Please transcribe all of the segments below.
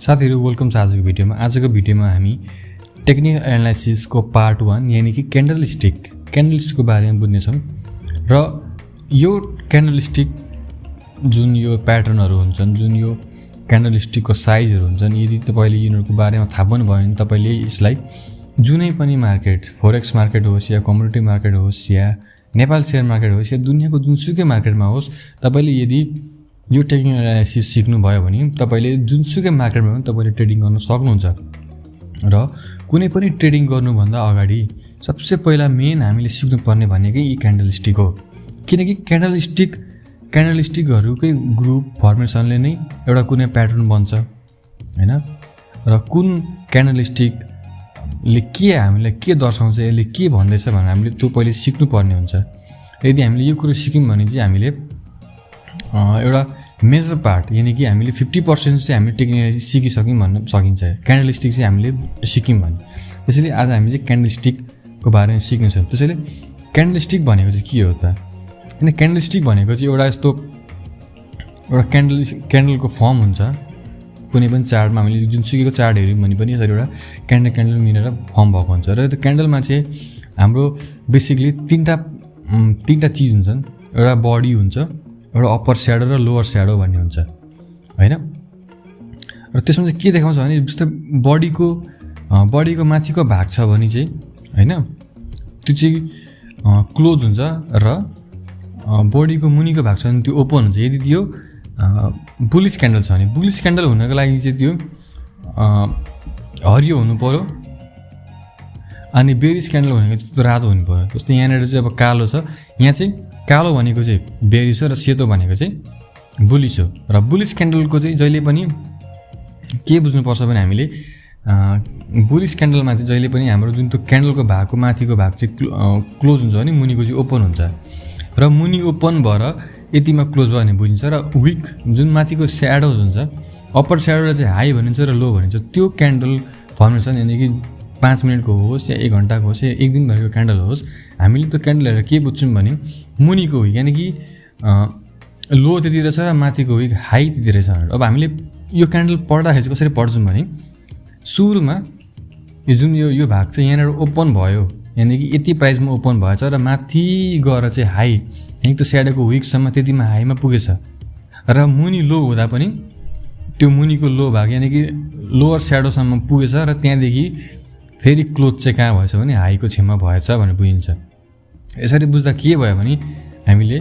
साथीहरु वेलकम छ आजको भिडियोमा। आजको भिडियोमा हामी टेक्निकल एनालाइसिस को पार्ट 1 यानी कि क्यान्डलस्टिक को बारेमा बुझ्ने छौं र यो क्यान्डलस्टिक जुन यो प्याटर्नहरु हुन्छन्, जुन यो क्यान्डलस्टिक को साइजहरु हुन्छन्, यदि तपाईले यिनीहरुको बारेमा थाहा पनि भयो भने तपाईले यसलाई जुनै पनि मार्केट, फोरेक्स मार्केट होस् या कमोडिटी मार्केट होस् या नेपाल शेयर मार्केट होस् या दुनियाको जुनसुकै मार्केटमा होस्, तपाईले यदि यो टेक्निकल एनालाइसिस सिक्नु भयो भने तपाईले जुनसुकै मार्केटमा पनि तपाईले ट्रेडिङ गर्न सक्नुहुन्छ। र कुनै पनि ट्रेडिङ गर्नुभन्दा अगाडि सबसे पहिला मेन हामीले सिक्नु पर्ने भनेकै यी क्यान्डलस्टिक हो। किनकि क्यान्डलस्टिकहरुकै ग्रुप फर्मेसनले नै एउटा कुनै प्याटर्न बन्छ हैन। र कुन क्यान्डलस्टिकले के हामीलाई के दर्शाउँछ, यसले के भन्दैछ भनेर हामीले त्यो पहिले सिक्नु पर्ने हुन्छ। यदि हामीले यो कुरा सिक्यौं भने चाहिँ हामीले एउटा मेजर पार्ट यानी कि हामीले 50% चाहिँ हामीले टेक्निकल सिकिसक्यौं भन्न सकिन्छ। क्यान्डलस्टिक चाहिँ हामीले सिक्यौं भने। त्यसैले आज हामी चाहिँ क्यान्डलस्टिक को बारेमा सिक्नेछौँ। त्यसैले क्यान्डलस्टिक भनेको चाहिँ के हो त? हैन, क्यान्डलस्टिक भनेको चाहिँ एउटा यस्तो एउटा क्यान्डलको फर्म हुन्छ। कुनै पनि चार्टमा हामीले जुनसुकैको चार्ट हेर्यौं भने पनि यसरी एउटा क्यान्डल मिलेर फर्म भएको हुन्छ। र त्यो क्यान्डलमा चाहिँ हाम्रो बेसिकली तीनटा चीज हुन्छन्। एउटा बडी हुन्छ, एउटा अप्पर स्याडो र लोअर स्याडो भन्ने हुन्छ हैन। र त्यसमा चाहिँ के देखाउँछ भने जस्तै बडीको माथिको भाग छ भने चाहिँ हैन, त्यो चाहिँ क्लोज हुन्छ र बडीको मुनिको भाग छ भने त्यो ओपन हुन्छ। यदि त्यो बुलिश क्यान्डल छ भने, बुलिश क्यान्डल हुनको लागि चाहिँ त्यो हरियो हुनु पर्यो, अनि बेरिश क्यान्डल भनेको चाहिँ त्यो रातो हुनु पर्यो। जस्तै यहाँनिर चाहिँ अब कालो छ, यहाँ चाहिँ कालो भनेको चाहिँ बेरिश हो र सेतो भनेको चाहिँ बुलिश हो। र बुलिश क्यान्डलको चाहिँ जहिले पनि के बुझ्नुपर्छ भने हामीले बुलिश क्यान्डलमा चाहिँ जहिले पनि हाम्रो जुन त्यो क्यान्डलको भागको माथिको भाग चाहिँ क्लोज हुन्छ भने मुनिको चाहिँ ओपन हुन्छ। र मुनि ओपन भएर यतिमा क्लोज भयो भने बुझिन्छ। र विक जुन माथिको स्याडो हुन्छ, अप्पर स्याडोलाई चाहिँ हाई भनिन्छ र लो भनिन्छ। त्यो क्यान्डल फर्मेसन यानी कि 5 मिनेटको होस् या 1 घण्टाको होस् या 1 दिनभरिको क्यान्डल होस्, हामीले त्यो क्यान्डल हेरेर के बुझ्छौँ भने मुनिको विक यानी कि लो त्यति रहेछ र माथिको विक हाई त्यति रहेछ। अब हामीले यो क्यान्डल पढ्दाखेरि चाहिँ कसरी पढ्छौँ भने सुरुमा यो जुन यो भाग चाहिँ यहाँनिर ओपन भयो यानी कि यति प्राइसमा ओपन भएछ र माथि गएर चाहिँ हाई यानी त्यो स्याडोको विकसम्म त्यतिमा हाईमा पुगेछ। र मुनि लो हुँदा पनि त्यो मुनिको लो भाग यानी कि लोअर स्याडोसम्म पुगेछ र त्यहाँदेखि फेरि क्लोज चाहिँ कहाँ भएछ भने हाईको छेउमा भएछ भनेर बुझिन्छ। यसरी बुझ्दा के भयो भने हामीले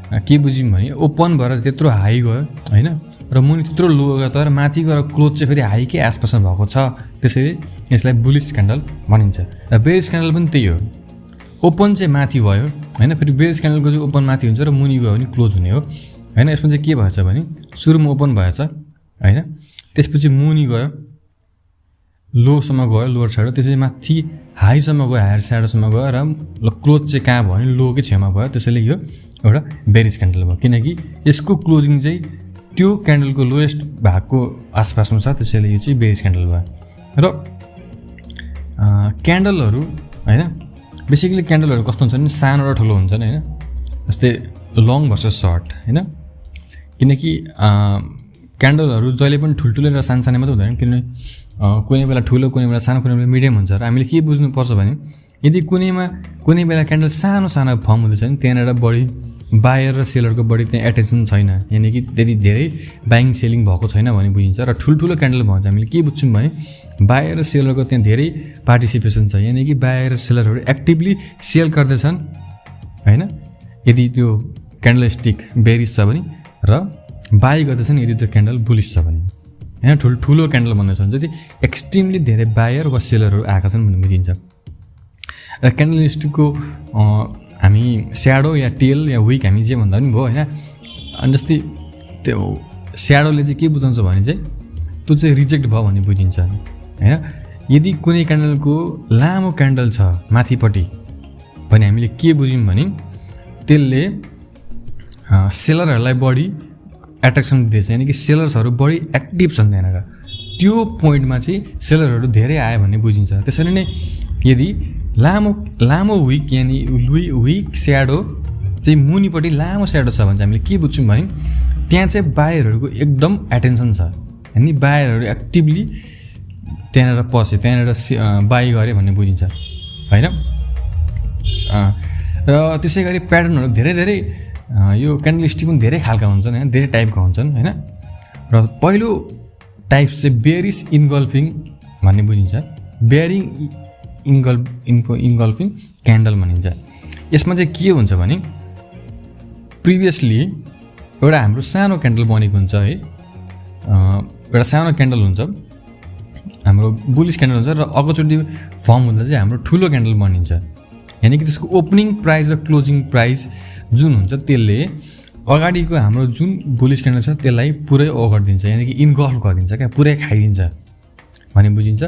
के बुझ्यौँ भने ओपन भएर त्यत्रो हाई गयो हैन, र मुनि त्यत्रो लो गयो, तर माथि गएर क्लोज चाहिँ फेरि हाईकै आसपासमा भएको छ। त्यसैले यसलाई बुलिश क्यान्डल भनिन्छ। र बेरिश क्यान्डल पनि त्यही हो, ओपन चाहिँ माथि भयो हैन, फेरि बेरिश क्यान्डलको चाहिँ ओपन माथि हुन्छ र मुनि गयो भने क्लोज हुने हो हैन। यसमा चाहिँ के भएछ भने सुरुमा ओपन भएछ हैन, त्यसपछि मुनि गयो, लोसम्म गयो लोअर स्याडो, त्यसपछि माथि हाईसम्म गयो, हायर स्याडोसम्म गयो र क्लोज चाहिँ कहाँ भयो भने लोकै छेउमा भयो। त्यसैले यो एउटा बेरिश क्यान्डल भयो, किनकि यसको क्लोजिङ चाहिँ त्यो क्यान्डलको लोएस्ट भागको आसपासमा छ। त्यसैले यो चाहिँ बेरिश क्यान्डल भयो। र क्यान्डलहरू हैन, बेसिकली क्यान्डलहरू कस्तो हुन्छ भने सानो र ठुलो हुन्छन् हैन। जस्तै लङ भर्सेस सर्ट हैन, किनकि क्यान्डलहरू जहिले पनि ठुल्ठुलो र सानसानो मात्रै हुँदैन, किनभने कुनै बेला ठुलो, कुनै बेला सानो, कुनै बेला मिडियम हुन्छ। र हामीले के बुझ्नुपर्छ भने यदि कुनै बेला क्यान्डल सानो फर्म हुँदैछ भने त्यहाँनिर बढी बायर र सेलरको बढी त्यहाँ एटेन्सन छैन, यानी कि त्यति धेरै बाइङ सेलिङ भएको छैन भने बुझिन्छ। र ठुल्ठुलो क्यान्डल भयो भने हामीले के बुझ्छौँ भने बायर र सेलरको त्यहाँ धेरै पार्टिसिपेसन छ, यानी कि बायर र सेलरहरू एक्टिभली सेल गर्दैछन् हैन। यदि त्यो क्यान्डलस्टिक बेरिश छ भने र बाई गर्दैछन् यदि त्यो क्यान्डल बुलिश छ भने हैन। ठुलो क्यान्डल भन्दैछन् जति एक्सट्रिमली धेरै बायर वा सेलरहरू आएका छन् भन्ने बुझिन्छ। र क्यान्डलस्टिकको हामी स्याडो या टेल या विक हामी जे भन्दा पनि भयो हैन। अनि जस्तै त्यो स्याडोले चाहिँ के बुझाउँछ भने चाहिँ त्यो चाहिँ रिजेक्ट भयो भन्ने बुझिन्छ हैन। यदि कुनै क्यान्डलको लामो क्यान्डल छ माथिपट्टि भने हामीले के बुझ्यौँ भने त्यसले सेलरहरूलाई बढी एट्र्याक्सन दिँदैछ, यानी कि सेलर्सहरू बढी एक्टिभ छन् त्यहाँनिर। त्यो पोइन्टमा चाहिँ सेलरहरू धेरै आयो भन्ने बुझिन्छ। त्यसरी नै यदि लामो विक यानी विक स्याडो चाहिँ मुनिपट्टि लामो स्याडो छ भने चाहिँ हामीले के बुझ्छौँ भने त्यहाँ चाहिँ बायरहरूको एकदम एटेन्सन छ अनि बायरहरू एक्टिभली त्यहाँनिर पसे, त्यहाँनिर बाई गरे भन्ने बुझिन्छ होइन। र त्यसै गरी प्याटर्नहरू धेरै धेरै यो क्यान्डलस्टिक पनि धेरै खालका हुन्छन् होइन, धेरै टाइपका हुन्छन् होइन। र पहिलो टाइप चाहिँ बेयरिस इन्गल्फिङ भन्ने बुझिन्छ, बेयरिङ इन्गल्फिङ क्यान्डल भनिन्छ। यसमा चाहिँ के हुन्छ भने प्रिभियसली एउटा हाम्रो सानो क्यान्डल बनेको हुन्छ है, एउटा सानो क्यान्डल हुन्छ हाम्रो बुलिस क्यान्डल हुन्छ, र अर्कोचोटि फर्म हुँदा चाहिँ हाम्रो ठुलो क्यान्डल बनिन्छ। यानि कि त्यसको ओपनिङ प्राइस र क्लोजिङ प्राइस जुन हुन्छ त्यसले अगाडिको हाम्रो जुन बुलिस क्यान्डल छ त्यसलाई पुरै ओगटिदिन्छ, यानि कि इन्गल्फ गरिदिन्छ क्या, पुरै खाइदिन्छ भन्ने बुझिन्छ।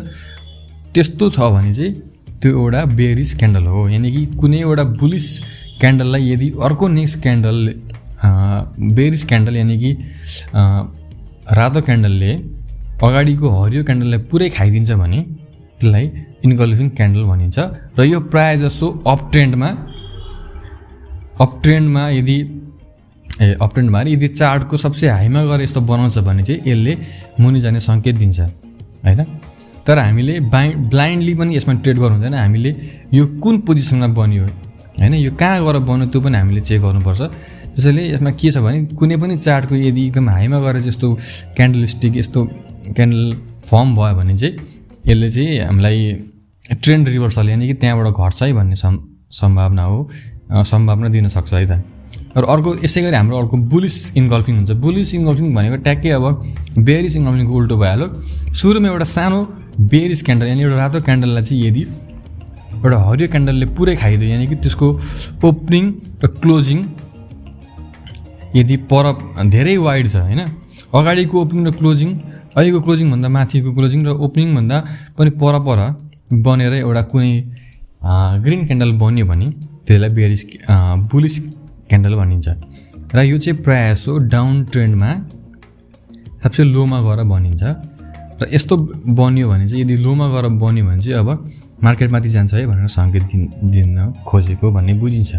त्यस्तो छ भने चाहिँ त्यो एउटा बेयरिस क्यान्डल हो। यानि कि कुनै एउटा बुलिस क्यान्डललाई यदि अर्को नेक्स्ट क्यान्डल बेयरिस क्यान्डल यानि कि रातो क्यान्डलले अगाडिको हरियो क्यान्डललाई पुरै खाइदिन्छ भने त्यसलाई इन्गल्फिङ क्यान्डल भनिन्छ। र यो प्रायः जसो अप ट्रेन्डमा यदि चार्टको सबसे हाईमा गएर यस्तो बनाउँछ भने चाहिँ यसले मुनि जाने सङ्केत दिन्छ होइन। तर हामीले ब्लाइन्डली पनि यसमा ट्रेड गर्नु हुँदैन, हामीले यो कुन पोजिसनमा बन्यो होइन, यो कहाँ गएर बन्यो त्यो पनि हामीले चेक गर्नुपर्छ। त्यसैले यसमा के छ भने कुनै पनि चार्टको यदि एकदम हाईमा गएर यस्तो क्यान्डलस्टिक यस्तो क्यान्डल फर्म भयो भने चाहिँ यसले चाहिँ हामीलाई ट्रेन्ड रिभर्सल यानि कि त्यहाँबाट घट्छ है भन्ने सम्भावना दिन सक्छ है त। र अर्को यसै गरी हाम्रो अर्को बुलिस इन्गल्फिङ हुन्छ। बुलिस इन्गल्फिङ भनेको ट्याक्कै अब बेयरिस इन्गल्फिङको उल्टो भइहाल्यो। सुरुमा एउटा सानो बेयरिस क्यान्डल यानि एउटा रातो क्यान्डललाई चाहिँ यदि एउटा हरियो क्यान्डलले पुरै खाइदियो, यानि कि त्यसको ओपनिङ र क्लोजिङ यदि पर धेरै वाइड छ होइन, अगाडिको ओपनिङ र क्लोजिङ अहिलेको क्लोजिङभन्दा माथिको क्लोजिङ र ओपनिङभन्दा पनि पर बनेर एउटा कुनै ग्रिन क्यान्डल बन्यो भने त्यसलाई बुलिस क्यान्डल भनिन्छ। र यो चाहिँ प्रायः जसो डाउन ट्रेन्डमा सबसे लोमा गएर बनिन्छ। र यस्तो बन्यो भने चाहिँ यदि लोमा गएर बन्यो भने चाहिँ अब मार्केट माथि जान्छ है भनेर सङ्केत दिन खोजेको भन्ने बुझिन्छ।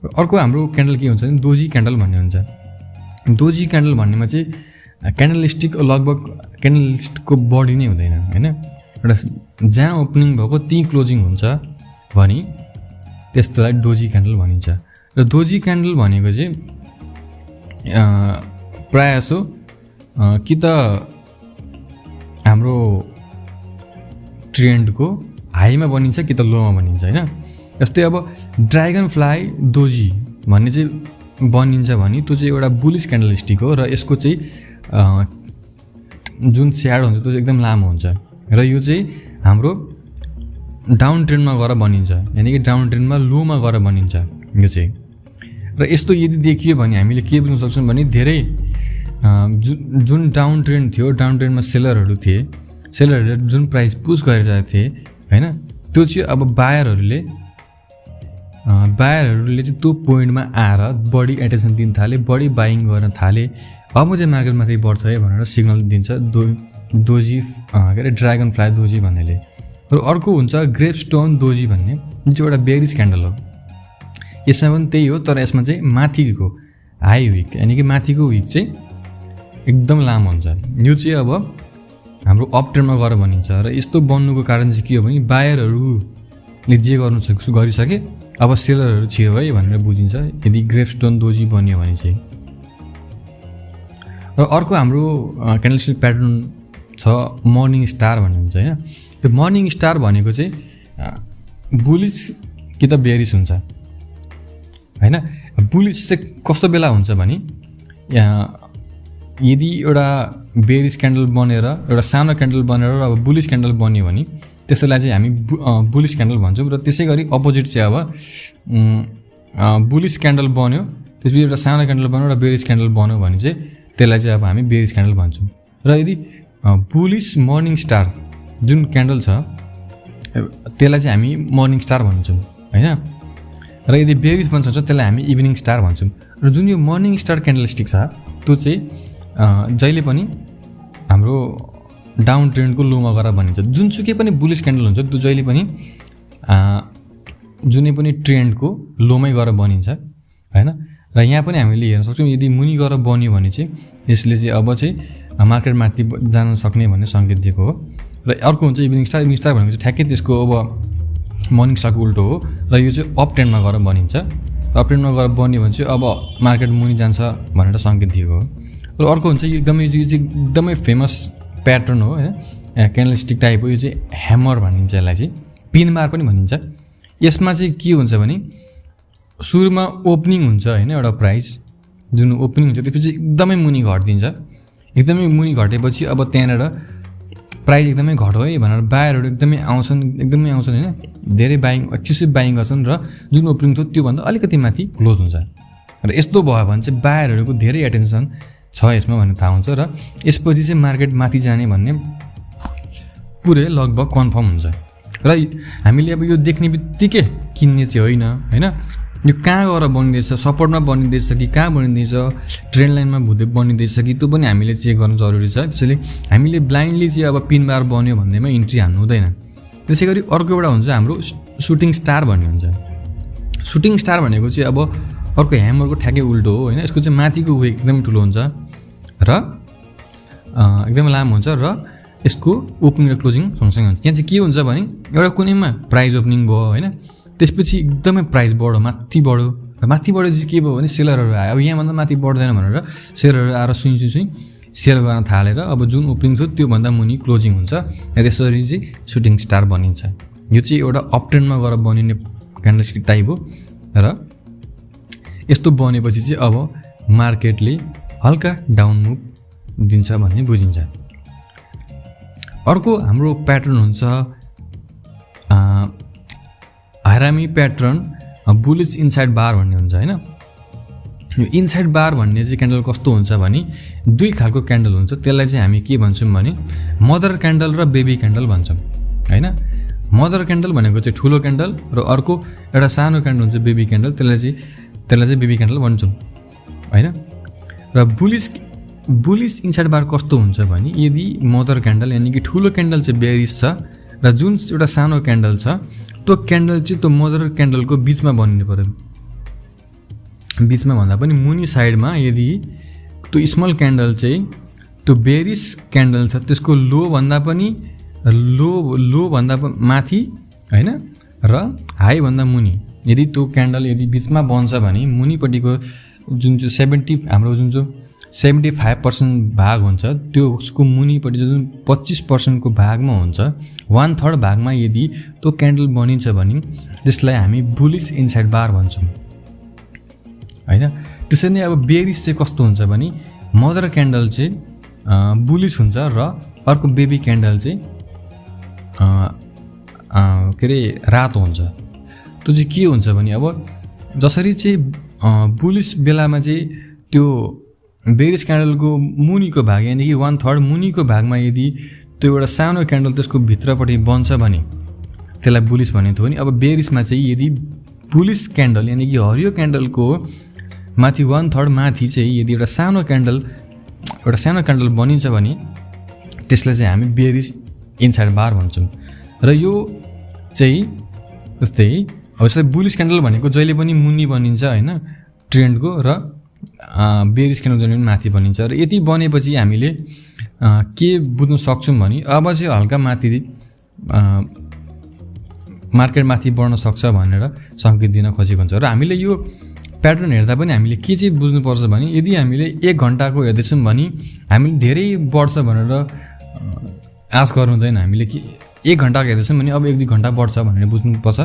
अर्को हाम्रो क्यान्डल के हुन्छ भने दोजी क्यान्डल भन्ने हुन्छ। दोजी क्यान्डल भन्नेमा चाहिँ क्यान्डलस्टिक लगभग क्यान्डलस्टिकको बडी नै हुँदैन होइन, एउटा जहाँ ओपनिङ भएको त्यहीँ क्लोजिङ हुन्छ भने त्यस्तोलाई डोजी क्यान्डल भनिन्छ। र दोजी क्यान्डल भनेको चाहिँ प्रायः जसो कि त हाम्रो ट्रेन्डको हाईमा बनिन्छ कि त लोमा बनिन्छ होइन। जस्तै अब ड्रागन फ्लाई दोजी भन्ने चाहिँ बनिन्छ भने त्यो चाहिँ एउटा बुलिस क्यान्डलस्टिक हो, र यसको चाहिँ जुन स्याडो हुन्छ त्यो चाहिँ एकदम लामो हुन्छ। र यो चाहिँ हाम्रो डाउन ट्रेन्डमा गएर बनिन्छ, यानि कि डाउन ट्रेन्डमा लोमा गएर बनिन्छ यो चाहिँ। र यस्तो यदि देखियो भने हामीले के बुझ्न सक्छौँ भने धेरै जुन डाउन ट्रेन्ड थियो, डाउन ट्रेन्डमा सेलरहरू थिए, सेलरहरूले जुन प्राइस पुस गरिरहेको थिए होइन, त्यो चाहिँ अब बायरहरूले चाहिँ त्यो पोइन्टमा आएर बढी एटेन्सन दिन थाले, बढी बाइङ गर्न थाले, अब चाहिँ मार्केट माथि बढ्छ है भनेर सिग्नल दिन्छ दोजी के अरे ड्रागन फ्लाई दोजी भन्नेले। र अर्को हुन्छ ग्रेपस्टोन दोजी भन्ने, जुन चाहिँ एउटा बेयरिस क्यान्डल हो। यसमा पनि त्यही हो, तर यसमा चाहिँ माथिको हाई विक यानि कि माथिको विक चाहिँ एकदम लामो हुन्छ। यो चाहिँ अब हाम्रो अप ट्रेन्डमा गएर बनिन्छ। र यस्तो बन्नुको कारण चाहिँ के हो भने बायरहरूले जे गरिसके अब सेलरहरू छियो है भनेर बुझिन्छ यदि ग्रेपस्टोन दोजी बन्यो भने चाहिँ। र अर्को हाम्रो क्यान्डलस्टिक प्याटर्न छ मर्निङ स्टार भन्ने हुन्छ होइन। त्यो मर्निङ स्टार भनेको चाहिँ बुलिस कि त बेयरिस हुन्छ होइन। बुलिस चाहिँ कस्तो बेला हुन्छ भने यदि एउटा बेयरिस क्यान्डल बनेर एउटा सानो क्यान्डल बनेर अब बुलिस क्यान्डल बन्यो भने त्यसैलाई चाहिँ हामी बुलिस क्यान्डल भन्छौँ। र त्यसै गरी अपोजिट चाहिँ अब बुलिस क्यान्डल बन्यो त्यसपछि एउटा सानो क्यान्डल बन्यो एउटा बेयरिस क्यान्डल बन्यो भने चाहिँ त्यसलाई चाहिँ अब हामी बेयरिस क्यान्डल भन्छौँ। र यदि बुलिस मर्निङ स्टार जुन क्यान्डल छ त्यसलाई चाहिँ हामी मर्निङ स्टार भन्छौँ होइन। र यदि बेयरिस बन्छ त्यसलाई हामी इभिनिङ स्टार भन्छौँ। र जुन यो मर्निङ स्टार क्यान्डलस्टिक छ त्यो चाहिँ जहिले पनि हाम्रो डाउन ट्रेन्डको लोमा गएर बनिन्छ। जुनसुकै पनि बुलिस क्यान्डल हुन्छ त्यो जहिले पनि जुनै पनि ट्रेन्डको लोमै गएर बनिन्छ होइन। र यहाँ पनि हामीले हेर्न सक्छौँ यदि मुनि गएर बन्यो भने चाहिँ यसले चाहिँ अब चाहिँ मार्केटमाथि जान सक्ने भन्ने सङ्केत दिएको हो। र अर्को हुन्छ इभिनिङ स्टार भनेको चाहिँ ठ्याक्कै त्यसको अब मर्निङ स्टारको उल्टो हो र यो चाहिँ अप ट्रेन्डमा गएर बनिन्छ। अप ट्रेन्डमा गएर बन्यो भने चाहिँ अब मार्केट मुनि जान्छ भनेर सङ्केत दिएको हो। र अर्को हुन्छ यो चाहिँ एकदमै फेमस प्याटर्न हो होइन, क्यान्डलस्टिक टाइप हो। यो चाहिँ ह्यामर भनिन्छ, यसलाई चाहिँ पिन बार पनि भनिन्छ। यसमा चाहिँ के हुन्छ भने सुरुमा ओपनिङ हुन्छ होइन, एउटा प्राइस जुन ओपनिङ हुन्छ त्यसपछि एकदमै मुनि घटिदिन्छ। एकदमै मुनि घटेपछि अब त्यहाँनिर प्राइस एकदमै घट्यो है भनेर बायरहरू एकदमै आउँछन् होइन, धेरै बाइङ एक्सेसिभ बाइङ गर्छन् र जुन ओपनिङ थियो त्योभन्दा अलिकति माथि क्लोज हुन्छ। र यस्तो भयो भने चाहिँ बायरहरूको धेरै एटेन्सन छ यसमा भन्ने थाहा हुन्छ र यसपछि चाहिँ मार्केट माथि जाने भन्ने पुरै लगभग कन्फर्म हुन्छ। र हामीले अब यो देख्ने बित्तिकै किन्ने चाहिँ होइन, यो कहाँ गएर बनिँदैछ, सपोर्टमा बनिँदैछ कि कहाँ बनिँदैछ, ट्रेन्ड लाइनमा बनिँदैछ कि त्यो पनि हामीले चेक गर्नु जरुरी छ। त्यसैले हामीले ब्लाइन्डली चाहिँ अब पिन बार बन्यो भन्दैमा इन्ट्री हान्नु हुँदैन। त्यसै गरी अर्को एउटा हुन्छ हाम्रो सुटिङ स्टार भन्ने हुन्छ। सुटिङ स्टार भनेको चाहिँ अब अर्को ह्यामरको ठ्याक्कै उल्टो हो होइन। यसको चाहिँ माथिको वे एकदमै ठुलो हुन्छ र एकदमै लामो हुन्छ र यसको ओपनिङ र क्लोजिङ सँगसँगै हुन्छ। यहाँ चाहिँ के हुन्छ भने एउटा कुनैमा प्राइस ओपनिङ भयो होइन, त्यसपछि एकदमै प्राइस बढ्यो, माथि बढेपछि के भयो भने सेलरहरू आयो। अब यहाँभन्दा माथि बढ्दैन भनेर सेलरहरू आएर सुई सेल गर्न थालेर अब जुन ओपनिङ थियो त्योभन्दा मुनि क्लोजिङ हुन्छ। त्यसरी चाहिँ सुटिङ स्टार बनिन्छ। यो चाहिँ एउटा अप ट्रेन्डमा गएर बनिने क्यान्डलस्टिक टाइप हो र यस्तो बनेपछि चाहिँ अब मार्केटले हल्का डाउन मुभ दिन्छ भन्ने बुझिन्छ। अर्को हाम्रो प्याटर्न हुन्छ हरामी प्याटर्न बुलिश इनसाइड बार भन्ने हुन्छ होइन। यो इनसाइड बार भन्ने चाहिँ क्यान्डल कस्तो हुन्छ भने दुई खालको क्यान्डल हुन्छ। त्यसलाई चाहिँ हामी के भन्छौँ भने मदर क्यान्डल र बेबी क्यान्डल भन्छौँ होइन। मदर क्यान्डल भनेको चाहिँ ठुलो क्यान्डल र अर्को एउटा सानो क्यान्डल हुन्छ बेबी क्यान्डल, त्यसलाई चाहिँ बेबी क्यान्डल भन्छौँ होइन। र बुलिश इनसाइड बार कस्तो हुन्छ भने यदि मदर क्यान्डल यानि कि ठुलो क्यान्डल चाहिँ बेरिस छ र जुन एउटा सानो क्यान्डल छ त्यो क्यान्डल चाहिँ त्यो मदर क्यान्डलको बिचमा बनिनु पर्यो। बिचमा भन्दा पनि मुनि साइडमा यदि त्यो स्मल क्यान्डल चाहिँ त्यो बेरिस क्यान्डल छ त्यसको लो भन्दा माथि होइन र हाई भन्दा मुनि यदि त्यो क्यान्डल यदि बिचमा बन्छ भने मुनिपट्टिको जुन चाहिँ हाम्रो जुन चाहिँ 75% भाग हुन्छ त्यो उसको मुनिपट्टि जुन 25% को भागमा हुन्छ 1/3 भागमा यदि त्यो क्यान्डल बनिन्छ भने त्यसलाई हामी बुलिश इनसाइड बार भन्छौँ हैन। त्यसरी नै अब बेरिस चाहिँ कस्तो हुन्छ भने मदर क्यान्डल चाहिँ बुलिश हुन्छ र अर्को बेबी क्यान्डल चाहिँ के अरे रातो हुन्छ। त्यो चाहिँ के हुन्छ भने अब जसरी चाहिँ बुलिश बेलामा चाहिँ त्यो बेरिस क्यान्डलको मुनिको भाग यानि कि 1/3 मुनिको भागमा यदि त्यो एउटा सानो क्यान्डल त्यसको भित्रपट्टि बन्छ भने त्यसलाई बुलिश भनेको थियो नि। अब बेरिसमा चाहिँ यदि बुलिश क्यान्डल यानि कि हरियो क्यान्डलको माथि 1/3 माथि चाहिँ यदि एउटा सानो क्यान्डल बनिन्छ भने त्यसलाई चाहिँ हामी बेरिस इनसाइड बार भन्छौँ। र यो चाहिँ जस्तै अब जस्तै बुलिश क्यान्डल भनेको जहिले पनि मुनि बनिन्छ हैन ट्रेन्डको र बेरिस क्यान्डल जहिले पनि माथि बनिन्छ। र यति बनेपछि हामीले के बुझ्न सक्छौँ भने अब चाहिँ हल्का माथि मार्केट माथि बढ्न सक्छ भनेर सङ्केत दिन खोजेको हुन्छ। र हामीले यो प्याटर्न हेर्दा पनि हामीले के चाहिँ बुझ्नुपर्छ भने यदि हामीले 1 घन्टाको हेर्दैछौँ भने हामीले धेरै बढ्छ भनेर आश गर्नु हुँदैन। हामीले कि 1 घन्टाको हेर्दैछौँ भने अब 1-2 घन्टा बढ्छ भनेर बुझ्नुपर्छ।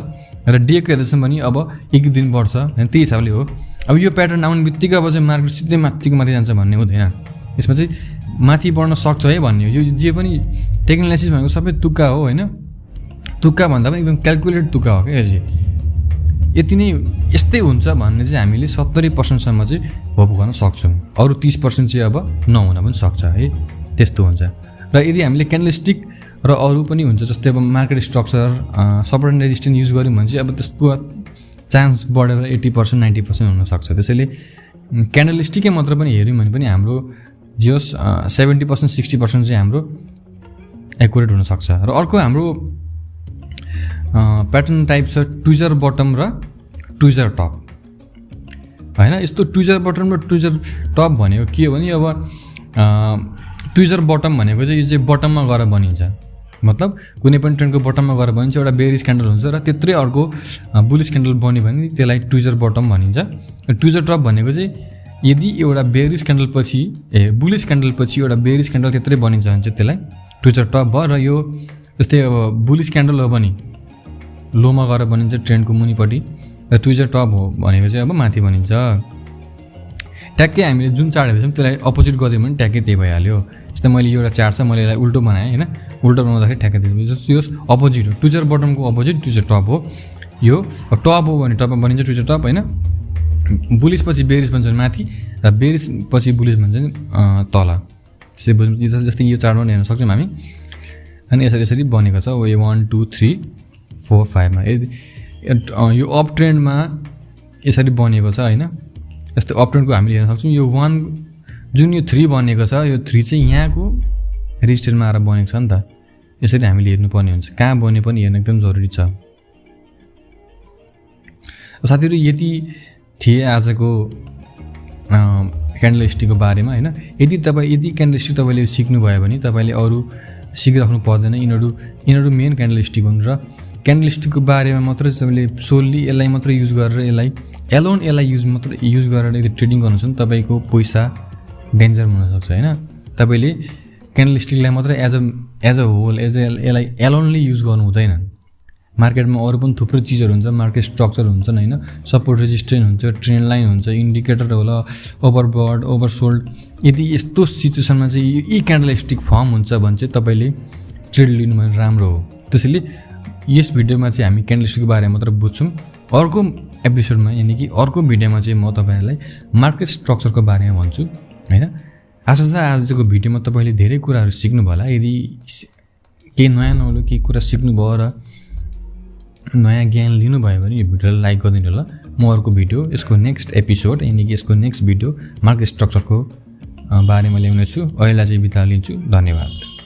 र डेको हेर्दैछौँ भने अब 1 दिन बढ्छ त्यही हिसाबले हो। अब यो प्याटर्न आउने बित्तिकै अब चाहिँ मार्केट सिधै माथि जान्छ भन्ने हुँदैन। यसमा चाहिँ माथि बढ्न सक्छ है भन्ने हो। यो जे पनि टेक्नोलोजिस भनेको सबै तुक्का हो होइन। तुक्का भन्दा पनि एकदम क्यालकुलेट तुक्का हो क्या। यति नै यस्तै हुन्छ भन्ने चाहिँ हामीले 70% सम्म चाहिँ होप गर्न सक्छौँ। अरू 30% चाहिँ अब नहुन पनि सक्छ है, त्यस्तो हुन्छ। र यदि हामीले क्यान्डलस्टिक र अरू पनि हुन्छ जस्तै अब market structure support and resistance use गऱ्यौँ भने चाहिँ अब त्यसको चान्स बढेर 80% 90% हुनसक्छ। त्यसैले क्यान्डलस्टिकै मात्र पनि हेऱ्यौँ भने पनि हाम्रो जे 70% 60% चाहिँ हाम्रो एकुरेट हुनसक्छ। र अर्को हाम्रो प्याटर्न टाइप छ ट्विजर बटम र ट्विजर टप होइन। यस्तो ट्विजर बटम र ट्विजर टप भनेको के हो भने अब ट्विजर बटम भनेको चाहिँ यो चाहिँ बटममा गएर बनिन्छ, मतलब कुनै पनि ट्रेन्डको बटममा गएर बनिन्छ, एउटा बेरिस क्यान्डल हुन्छ र त्यत्रै अर्को बुलिस क्यान्डल बन्यो भने त्यसलाई ट्विजर बटम भनिन्छ। ट्विजर टप भनेको चाहिँ यदि एउटा बेरिस क्यान्डल पछि बुलिस क्यान्डल पछि एउटा बेरिस क्यान्डल त्यत्रै बनिन्छ भने चाहिँ त्यसलाई ट्विजर टप भयो। र यो जस्तै अब बुलिस क्यान्डल हो भने लोमा गएर बनिन्छ ट्रेन्डको मुनिपट्टि, र ट्विजर टप हो भनेको चाहिँ अब माथि बनिन्छ। ट्याक्कै हामीले जुन चार्ट हेर्दैछौँ त्यसलाई अपोजिट गरिदियो भने ट्याक्कै त्यही भइहाल्यो। जस्तै मैले एउटा चार्ट छ, मैले यसलाई उल्टो बनाएँ होइन, उल्टो बनाउँदाखेरि ठ्याक्कै दिनु जस्तो यो अपोजिट हो, ट्विजर बटमको अपोजिट ट्विजर टप हो। यो टप हो भने टपमा बनिन्छ ट्विजर टप होइन, बुलिस पछि बेरिस भन्छ भने माथि, र बेरिस पछि बुलिस भन्छ भने तल। त्यसै बुझ्नु, जस्तै यो चार्टमा हेर्न सक्छौँ हामी। अनि यसरी यसरी बनेको छ 1 2 3 4 5मा। यो अप ट्रेन्डमा यसरी बनेको छ होइन। जस्तै अप ट्रेन्डको हामीले हेर्न सक्छौँ यो 1 जुन यो 3 बनेको छ, यो 3 चाहिँ यहाँको रेजिस्टरमा आएर बनेको छ नि त। यसरी हामीले हेर्नुपर्ने हुन्छ, कहाँ बने पनि हेर्न एकदम जरुरी छ। साथीहरू यति थिए आजको क्यान्डलस्टिकको बारेमा होइन। यदि क्यान्डलस्टिक तपाईँले सिक्नुभयो भने तपाईँले अरू सिकिराख्नु पर्दैन। यिनीहरू मेन क्यान्डलस्टिक हुन् र क्यान्डलस्टिकको बारेमा मात्र तपाईँले सोल्ली यसलाई मात्रै युज गरेर यसलाई युज गरेर ट्रेडिङ गर्नुहुन्छ भने तपाईँको पैसा डेन्जर हुनसक्छ होइन। तपाईँले क्यान्डलस्टिकलाई मात्रै एज अ होल यसलाई एलोनली युज गर्नु हुँदैन। मार्केटमा अरू पनि थुप्रो चिजहरू हुन्छ, मार्केट स्ट्रक्चर हुन्छन् होइन, सपोर्ट रेजिस्टेन्स हुन्छ, ट्रेन्ड लाइन हुन्छ, इन्डिकेटर होला, ओभरबट ओभरसोल्ड। यदि यस्तो सिचुएसनमा चाहिँ यी क्यान्डलस्टिक फर्म हुन्छ भने चाहिँ तपाईँले ट्रेड लिनु भने राम्रो हो। त्यसैले यस भिडियोमा चाहिँ हामी क्यान्डलस्टिकको बारेमा मात्र बुझ्छौँ। अर्को एपिसोडमा यानि कि अर्को भिडियोमा चाहिँ म तपाईँहरूलाई मार्केट स्ट्रक्चरको बारेमा भन्छु होइन। आशा छ आजको भिडियोमा तपाईँले धेरै कुराहरू सिक्नुभयो होला। यदि केही नयाँ नौलो केही कुरा सिक्नुभयो र नयाँ ज्ञान लिनुभयो भने यो भिडियोलाई लाइक गरिदिनु होला। म अर्को भिडियो यसको नेक्स्ट एपिसोड यानि कि यसको नेक्स्ट भिडियो मार्केट स्ट्रक्चरको बारेमा ल्याउने छु। अहिलेलाई चाहिँ बिदा लिन्छु। धन्यवाद।